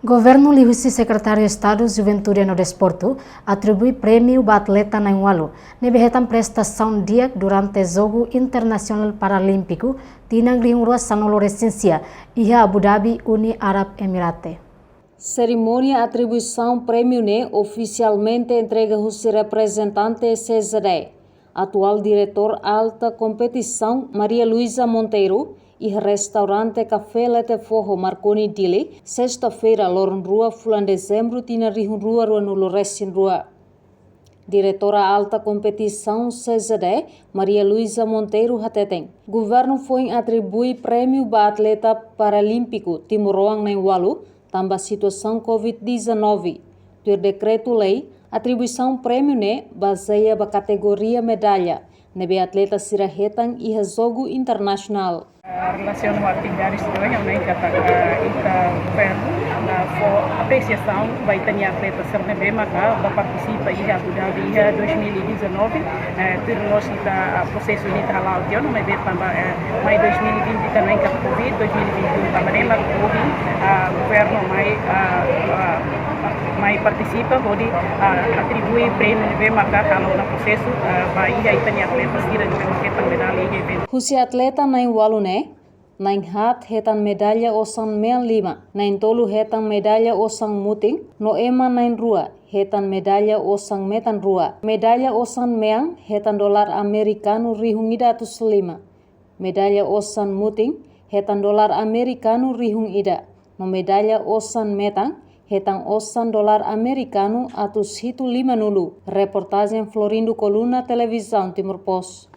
Governo Lihusi Secretário de Estado Juventude no Desporto atribui prêmio para atleta Nainwalu nebehetan prestação dia durante Jogo Internacional Paralímpico di Negeri Rua Sanolo-Recensia e Abu Dhabi, Uni Arab Emirate. Cerimônia atribuição prêmio oficialmente entrega o representante CZD, atual diretor alta competição Maria Luísa Monteiro e restaurante Café Lete Forro Marconi Dili, sexta-feira, Loron Rua, fulan dezembro, tina Rihun Rua, Rua Nulo Resin Rua. Diretora alta competição CZD, Maria Luísa Monteiro Hateten. Governo foi atribui prêmio para atleta paralímpico Timoroang Nainwalu, tambah situação Covid-19. Por decreto-lei, atribuição prêmio baseia ba categoria medalha, nebe atleta sirahetan e jogo internacional. Relação com atividades realmente ita governo for apreciação vai ter atleta sernebe maka participa e Abu Dhabi 2019 ter nós ita processo ini halal dia no mebe tambah mai 2020 também com Covid 2021 também mas Covid governo mai participa pode atribui prêmio nebe maka kalau na processo vai ita atleta sira nebe medalha e evento. Husi atleta Nainwalu nain hat hetan medalha osang mean 5, nain tolu hetan medalha osang muting, no ema nain rua hetan medalha osang metan rua, medalha osang meang hetan dolar Amerikano rihung ida atus 5, medalha osang muting hetan dolar Amerikano rihung ida, no medalha osang metang hetan osang dolar Amerikano atus hitu 5 nulu. Reportagem Florindo Coluna, Televisão Timor Post.